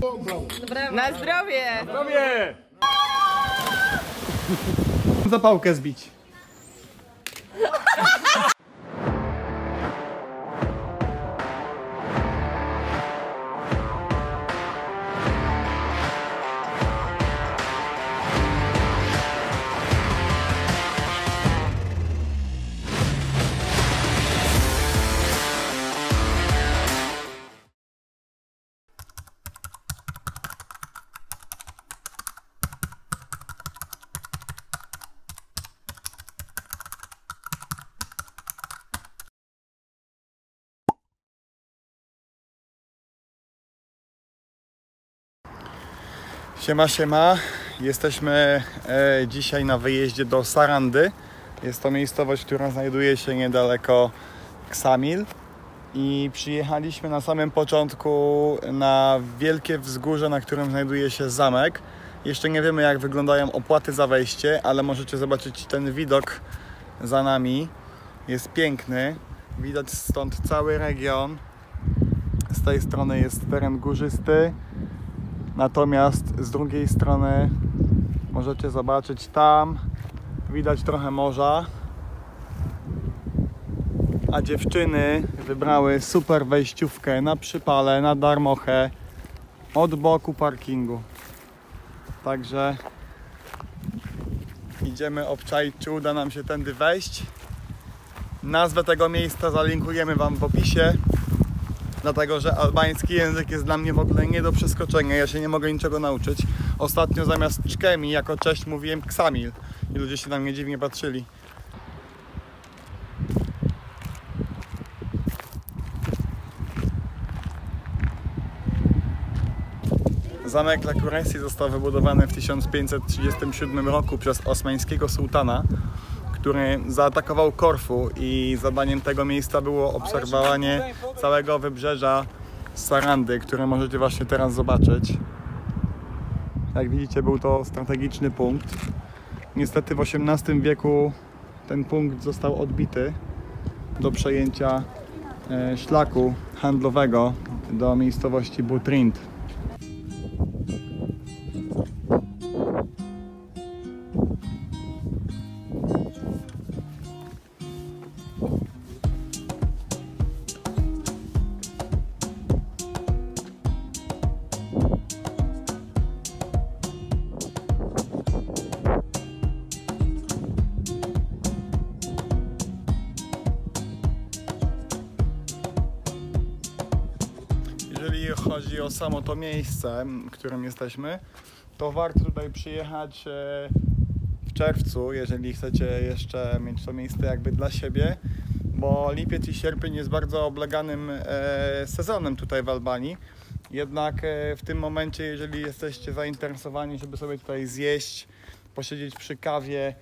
Na zdrowie! Na zdrowie! Zapałkę zbić. Siema, siema. Jesteśmy dzisiaj na wyjeździe do Sarandy. Jest to miejscowość, która znajduje się niedaleko Ksamil. I przyjechaliśmy na samym początku na wielkie wzgórze, na którym znajduje się zamek. Jeszcze nie wiemy, jak wyglądają opłaty za wejście, ale możecie zobaczyć ten widok za nami. Jest piękny. Widać stąd cały region. Z tej strony jest teren górzysty. Natomiast z drugiej strony możecie zobaczyć tam, widać trochę morza, a dziewczyny wybrały super wejściówkę na przypale, na darmochę od boku parkingu. Także idziemy obczaić, czy uda nam się tędy wejść. Nazwę tego miejsca zalinkujemy Wam w opisie. Dlatego, że albański język jest dla mnie w ogóle nie do przeskoczenia. Ja się nie mogę niczego nauczyć. Ostatnio zamiast czkemi jako cześć mówiłem ksamil. I ludzie się na mnie dziwnie patrzyli. Zamek Lakuresi został wybudowany w 1537 roku przez osmańskiego sułtana, który zaatakował Korfu i zadaniem tego miejsca było obserwowanie całego wybrzeża Sarandy, które możecie właśnie teraz zobaczyć. Jak widzicie, był to strategiczny punkt. Niestety w XVIII wieku ten punkt został odbity do przejęcia szlaku handlowego do miejscowości Butrint. Jeżeli chodzi o samo to miejsce, w którym jesteśmy, to warto tutaj przyjechać w czerwcu, jeżeli chcecie jeszcze mieć to miejsce jakby dla siebie, bo lipiec i sierpień jest bardzo obleganym sezonem tutaj w Albanii. Jednak w tym momencie, jeżeli jesteście zainteresowani, żeby sobie tutaj zjeść, posiedzieć przy kawie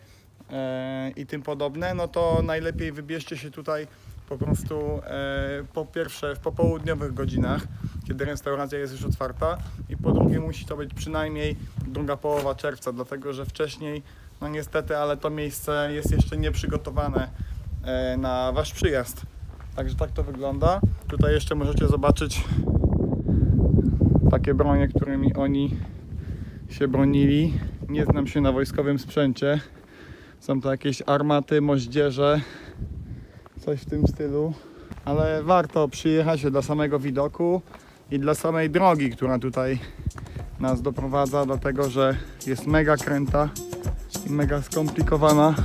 i tym podobne, no to najlepiej wybierzcie się tutaj po prostu po pierwsze w popołudniowych godzinach, kiedy restauracja jest już otwarta, i po drugie musi to być przynajmniej druga połowa czerwca, dlatego że wcześniej, no niestety, ale to miejsce jest jeszcze nieprzygotowane na Wasz przyjazd. Także tak to wygląda. Tutaj jeszcze możecie zobaczyć takie bronie, którymi oni się bronili. Nie znam się na wojskowym sprzęcie. Są to jakieś armaty, moździerze, coś w tym stylu. Ale warto przyjechać dla samego widoku i dla samej drogi, która tutaj nas doprowadza, dlatego że jest mega kręta i mega skomplikowana.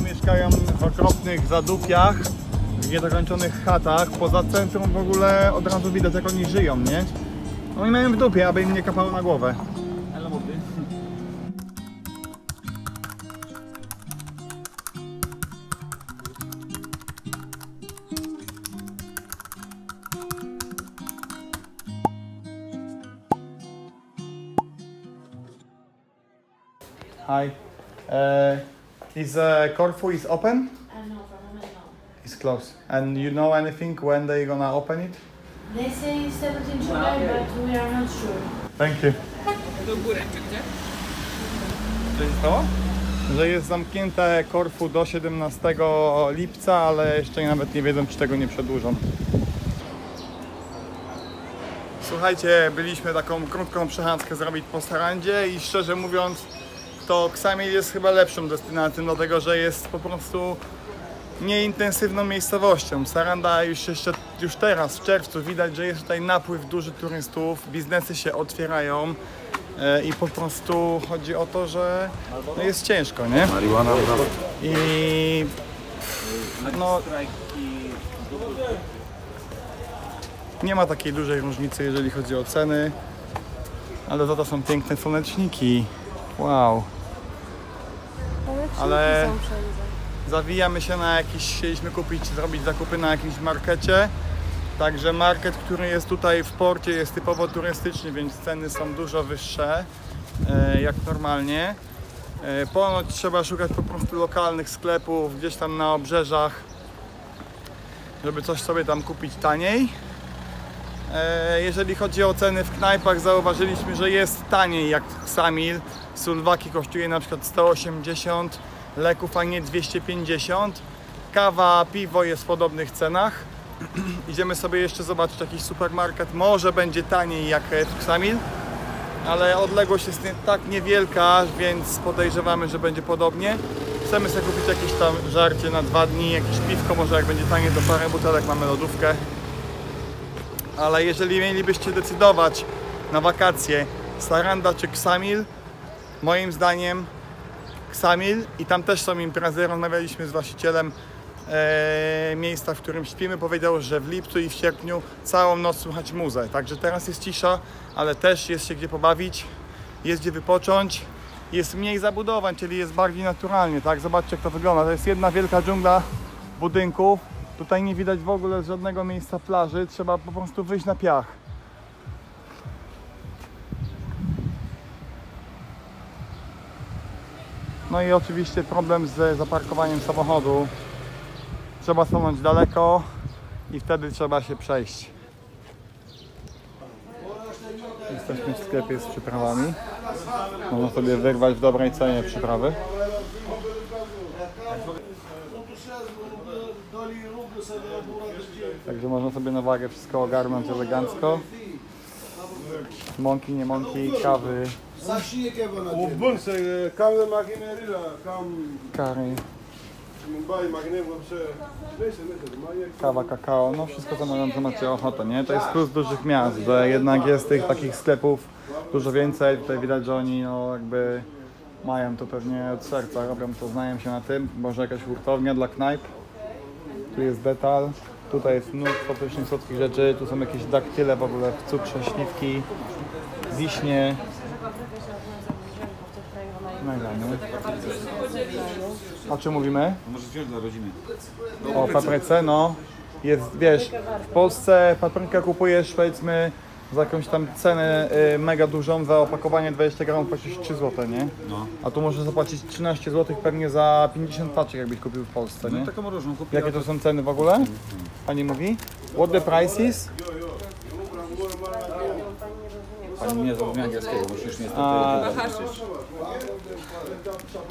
Mieszkają w okropnych zadupiach, w niedokończonych chatach. Poza centrum w ogóle od razu widać, jak oni żyją, nie? Oni mają w dupie, aby im nie kapało na głowę. Hi. Is Corfu is open? No, for the moment, no. It's closed. And you know anything when they're gonna open it? They say 17 July, but we are not sure. Thank you. Do góry czy gdzie? Co się stało? Że jest zamknięte Corfu do 17 lipca, ale jeszcze nawet nie wiedzą, czy tego nie przedłużą. Słuchajcie, byliśmy taką krótką przechadzkę zrobić po Sarandzie i szczerze mówiąc, to Ksamil jest chyba lepszą destynacją, dlatego że jest po prostu nieintensywną miejscowością. Saranda już teraz w czerwcu widać, że jest tutaj napływ duży turystów, biznesy się otwierają i po prostu chodzi o to, że no jest ciężko, nie? Marihuana, brawo. I no, nie ma takiej dużej różnicy, jeżeli chodzi o ceny, ale za to są piękne słoneczniki. Wow. Ale zawijamy się na jakiś, chcieliśmy zrobić zakupy na jakimś markecie. Także market, który jest tutaj w porcie, jest typowo turystyczny, więc ceny są dużo wyższe jak normalnie. Ponoć trzeba szukać po prostu lokalnych sklepów gdzieś tam na obrzeżach, żeby coś sobie tam kupić taniej. Jeżeli chodzi o ceny w knajpach, zauważyliśmy, że jest taniej jak Ksamil. Sulwaki kosztuje na przykład 180, leków a nie 250. Kawa, piwo jest w podobnych cenach. Idziemy sobie jeszcze zobaczyć jakiś supermarket. Może będzie taniej jak w Ksamil, ale odległość jest tak niewielka, więc podejrzewamy, że będzie podobnie. Chcemy sobie kupić jakieś tam żarcie na 2 dni, jakieś piwko, może jak będzie taniej, to parę butelek, mamy lodówkę. Ale jeżeli mielibyście decydować na wakacje Saranda czy Ksamil, moim zdaniem Ksamil, i tam też są imprezy. Rozmawialiśmy z właścicielem miejsca, w którym śpimy, powiedział, że w lipcu i w sierpniu całą noc słychać muzę. Także teraz jest cisza, ale też jest się gdzie pobawić, jest gdzie wypocząć, jest mniej zabudowań, czyli jest bardziej naturalnie, tak? Zobaczcie, jak to wygląda. To jest jedna wielka dżungla budynków. Tutaj nie widać w ogóle żadnego miejsca plaży, trzeba po prostu wyjść na piach. No i oczywiście problem z zaparkowaniem samochodu. Trzeba stanąć daleko i wtedy trzeba się przejść. Jesteśmy w sklepie z przyprawami. Można sobie wyrwać w dobrej cenie przyprawy. Także można sobie na wagę wszystko ogarnąć elegancko. Mąki, nie mąki, kawy, kary, kawa, kakao, no wszystko co macie ochotę, nie? To jest plus dużych miast, że jednak jest tych takich sklepów dużo więcej. Tutaj widać, że oni no jakby mają to pewnie od serca, robią to, znają się na tym. Może jakaś hurtownia dla knajp. Tu jest detal, tutaj jest mnóstwo pysznych, słodkich rzeczy, tu są jakieś daktyle w ogóle w cukrze, śliwki, wiśnie. Mega, nie? O czym mówimy? Może wziąć dla rodziny. O papryce, no. Jest, wiesz, w Polsce paprykę kupujesz, powiedzmy, za jakąś tam cenę mega dużą, za opakowanie 20 gramów płacisz 3 zł, nie? No. A tu możesz zapłacić 13 zł pewnie za 50 paczek, jakbyś kupił w Polsce, nie? No taką różną kupię. Jakie to są ceny w ogóle? Pani mówi? What the price is? Pani nie zrozumie angielskiego, musisz niestety Haszysz.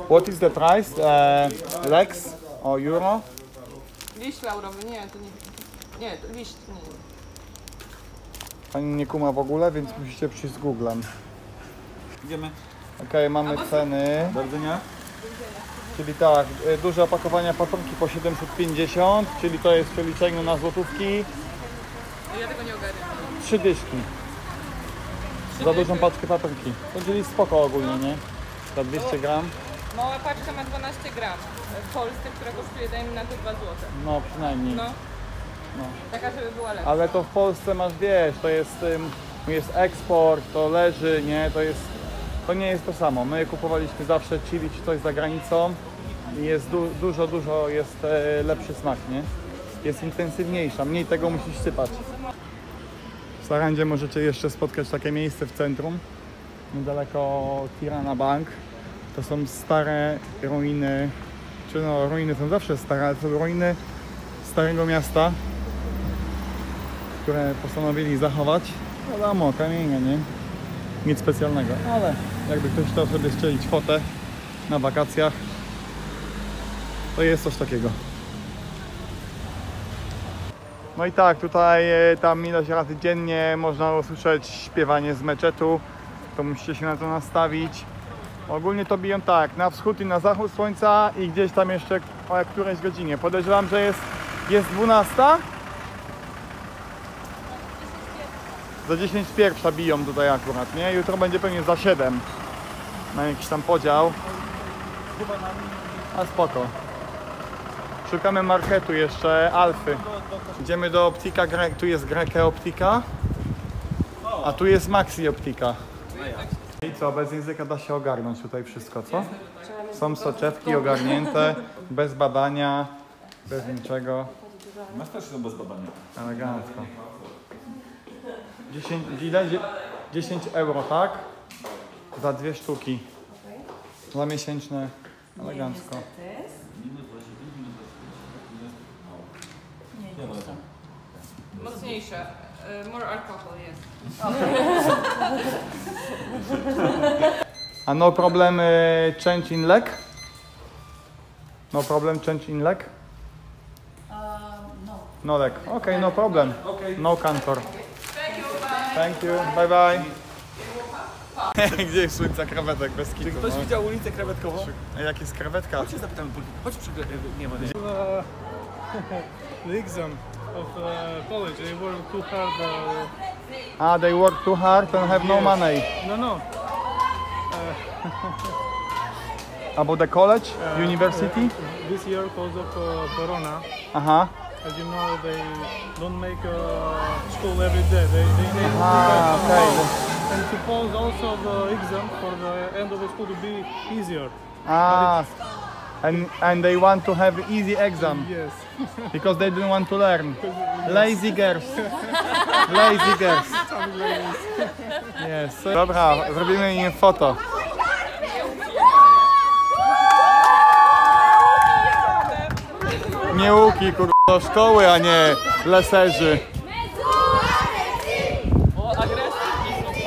What is the price? Lex or euro? Liść laurowy, nie, to nie. Nie, to liść, nie. Pani nie kuma w ogóle, więc musicie przyjść z Googlem. Idziemy. Okej, mamy ceny. Do widzenia. Czyli tak, duże opakowania papryki po 750, czyli to jest w przeliczeniu na złotówki Ja tego nie ogarniam. 3 dyszki. Za dużą paczkę papryki. To czyli spoko ogólnie, nie? Za 200 gram. Mała paczka ma 12 gram. W Polsce, która kosztuje, dajmy na to 2 zł. No przynajmniej. No. No. Taka, żeby była lepsza. Ale to w Polsce masz, wiesz, to jest eksport, to leży, nie? To nie jest to samo. My kupowaliśmy zawsze chili czy coś za granicą i jest dużo jest lepszy smak, nie? Jest intensywniejsza, mniej tego musisz sypać. W Sarandzie możecie jeszcze spotkać takie miejsce w centrum, niedaleko Tirana Bank. To są stare ruiny, czy no ruiny są zawsze stare, ale to są ruiny starego miasta, które postanowili zachować. Wiadomo, kamienie, nie? Nic specjalnego, ale jakby ktoś chciał sobie strzelić fotę na wakacjach, to jest coś takiego. No i tak, tutaj tam ileś razy dziennie można usłyszeć śpiewanie z meczetu, to musicie się na to nastawić. Ogólnie to biją tak, na wschód i na zachód słońca i gdzieś tam jeszcze o którejś godzinie. Podejrzewam, że jest 12. Za 10:01 biją tutaj akurat, nie? Jutro będzie pewnie za 7. Na jakiś tam podział. A spoko. Szukamy marketu jeszcze, Alfy. Idziemy do Optika, tu jest Grekę Optika, a tu jest Maxi Optika. I co, bez języka da się ogarnąć tutaj wszystko, co? Są soczewki ogarnięte, bez badania, bez niczego. Masz też są bez badania. Elegancko. 10 euro, tak? Za 2 sztuki. Za miesięczne. Elegancko. Mocniejsze. More alcohol, jest. A no problem change in leg? No problem change in leg? No. No leg. Okay, no problem. No cantor. Thank you. Bye bye. Gdzie jest słońca krewetek bez kitu? Czy ktoś widział ulicę krewetkową? A jak jest krewetka? Chodź się zapytamy, chodź przy... Nie ma. The exam of college, they work too hard. They work too hard and have no money. No. About the college, university? This year, because of Corona, Aha. as you know, they don't make school every day. They need Okay. and suppose also the exam for the end of the school to be easier. And they want to have easy exam Yes. because they don't want to learn. Lazy girls. Lazy girls. Yes. Dobra, zrobimy im foto. Nie łuki, kurwa, do szkoły, a nie leserzy.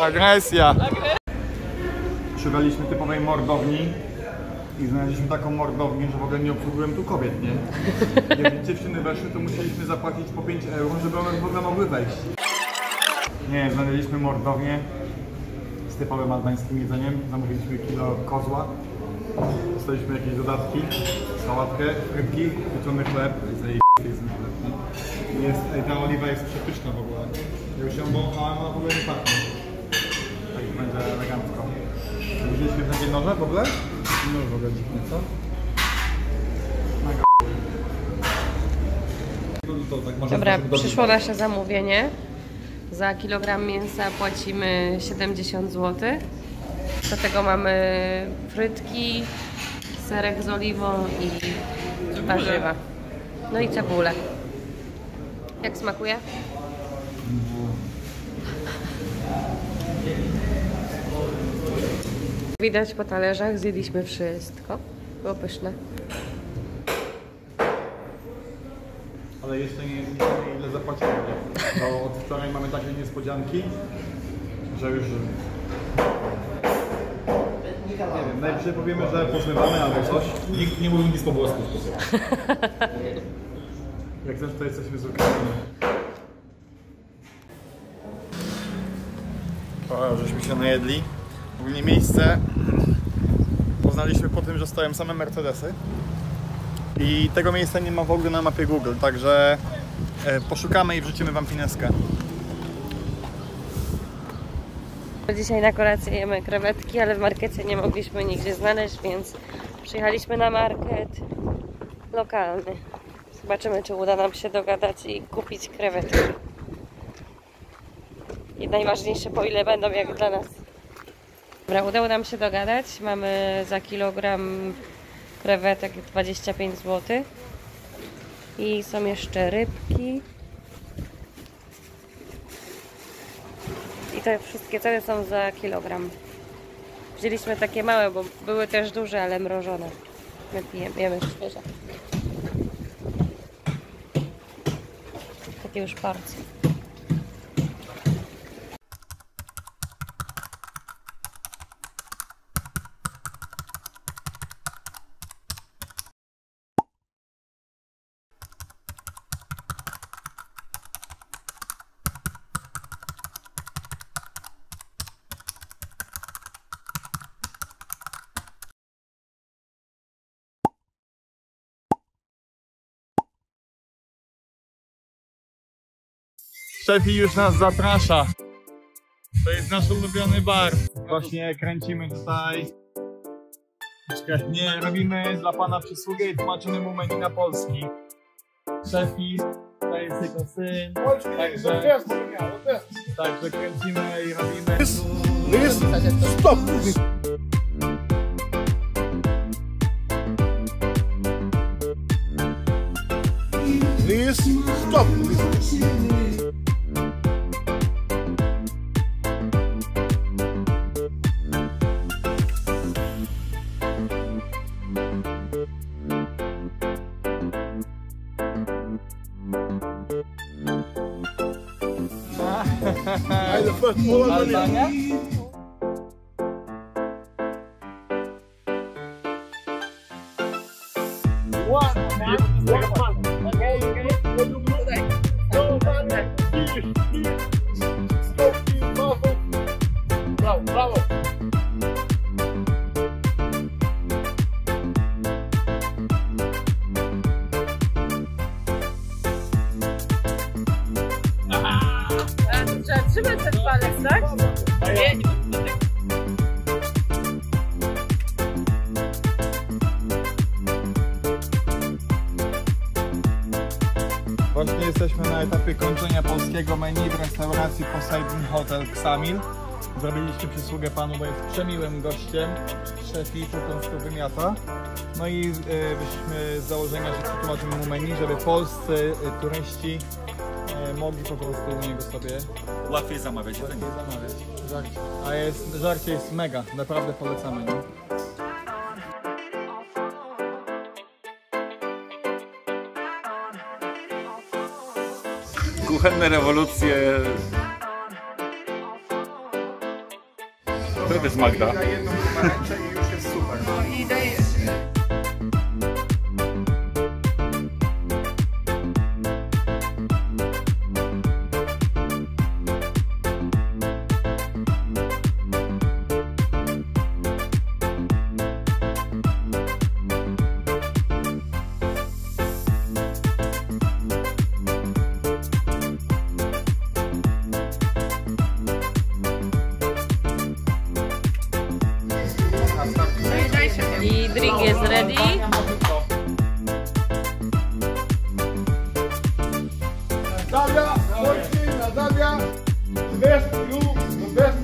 Agresja. Szukaliśmy typowej mordowni i znaleźliśmy taką mordownię, że w ogóle nie obsługują tu kobiet, nie? Jak dziewczyny weszły, to musieliśmy zapłacić po 5 euro, żeby one w ogóle mogły wejść. Nie, znaleźliśmy mordownię z typowym albańskim jedzeniem. Zamówiliśmy kilo kozła. Dostaliśmy jakieś dodatki, sałatkę, rybki, pieczony chleb. Jest ten chleb, nie? Jest, ta oliwa jest przepyszna w ogóle. Ja już ją wąchałem, ona w ogóle nie pachnie. Tak będzie elegancko. Widzieliśmy takie noże w ogóle? No w ogóle dziwnie, co? Dobra, przyszło nasze zamówienie. Za kilogram mięsa płacimy 70 zł. Do tego mamy frytki, serek z oliwą i warzywa. No i cebulę. Jak smakuje? Widać po talerzach, zjedliśmy wszystko. Było pyszne. Ale jeszcze nie wiemy, ile zapłacimy, bo od wczoraj mamy takie niespodzianki, że już... Nie wiem, najwyżej powiemy, że pozmywamy albo coś. Nikt nie mówił nic po włosku. Jak zawsze to jesteśmy z Ukrainy. O, żeśmy się najedli. Ogólnie miejsce poznaliśmy po tym, że stoją same Mercedesy. I tego miejsca nie ma w ogóle na mapie Google, także poszukamy i wrzucimy wam fineskę. Dzisiaj na kolację jemy krewetki, ale w markecie nie mogliśmy nigdzie znaleźć, więc przyjechaliśmy na market lokalny. Zobaczymy, czy uda nam się dogadać i kupić krewetki. I najważniejsze, po ile będą, jak dla nas. Dobra, udało nam się dogadać. Mamy za kilogram krewetek 25 zł. I są jeszcze rybki. I te wszystkie ceny są za kilogram. Wzięliśmy takie małe, bo były też duże, ale mrożone. My jemy świeże. Takie już porcje. Szefi już nas zaprasza. To jest nasz ulubiony bar. Właśnie kręcimy tutaj. Nie, robimy dla pana przysługę i tłumaczymy mu menu na polski. Szefi, to jest jego syn. Także kręcimy i robimy. Stop! Please stop! Albania? Bravo, bravo! Trzeba trzymać ten palec, tak? Właśnie jesteśmy na etapie kończenia polskiego menu w restauracji Poseidon Hotel Ksamil. Zrobiliśmy przysługę panu, bo jest przemiłym gościem. Szefi tylko wymiata. No i wyszliśmy z założenia, że przetłumaczymy mu menu, żeby polscy turyści mogli po prostu u niego sobie Łatwiej zamawiać. zamawiać. Żarcie jest mega, naprawdę polecamy. Nie? Kuchenne rewolucje. To jest Magda. Jedną pomarańczę i już jest super. I daję. I drink jest ready. Natalia, Wojciech, Natalia, the best you, the best.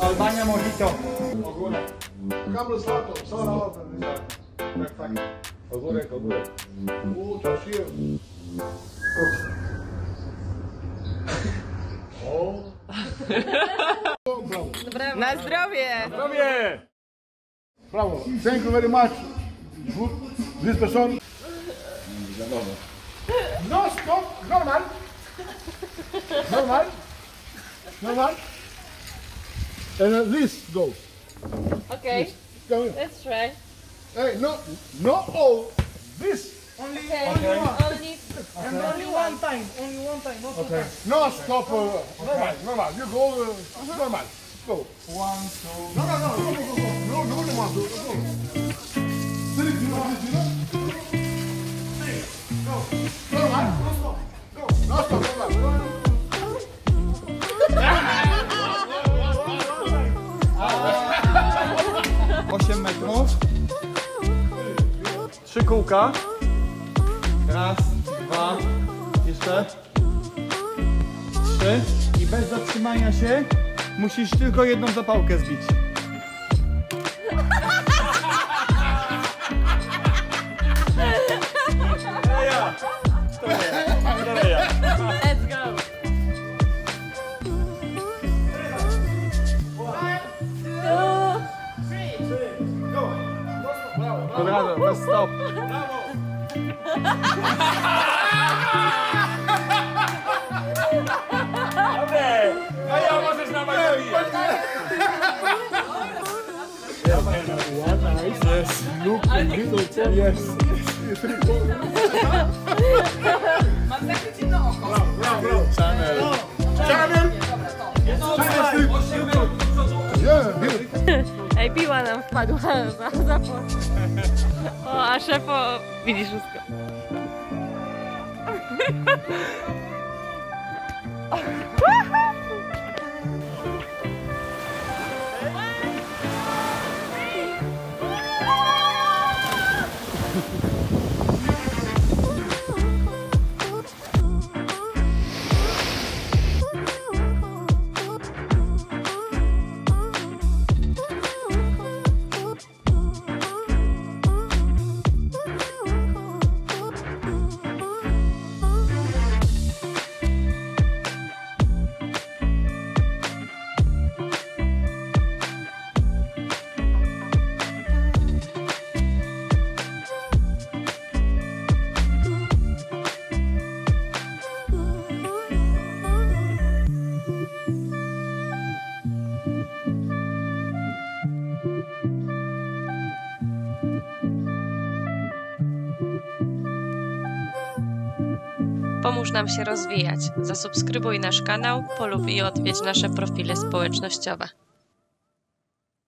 Albania mojito. Kamel Svato, Sara Open. Tak, tak. Ogórek. Czasier. O. Brawo. Na zdrowie! Bravo. Thank you very much. Good. This person. No, stop. Normal. And this goes. Okay, Come here. let's try. Hey, no all. This. Okay, only one time. Okay. No, stop. Normal. You go. Normal. Go. 1, 2. No, one, two. Go. 3, 0. Go. Normal. Go. No, stop. Normal. 8 metrów. 3 kółka. Raz, dwa, jeszcze 3 i bez zatrzymania się musisz tylko jedną zapałkę zbić. Let's go! Od razu, bez stop. No ja możesz na mnie zabijać. Yes, look, yes. Mam zakryć jedno oko. Channel. Channel. Yeah, here. Ej, piła nam wpadła za płot. O, a szefo widzi wszystko. Pomóż nam się rozwijać. Zasubskrybuj nasz kanał, polub i odwiedź nasze profile społecznościowe.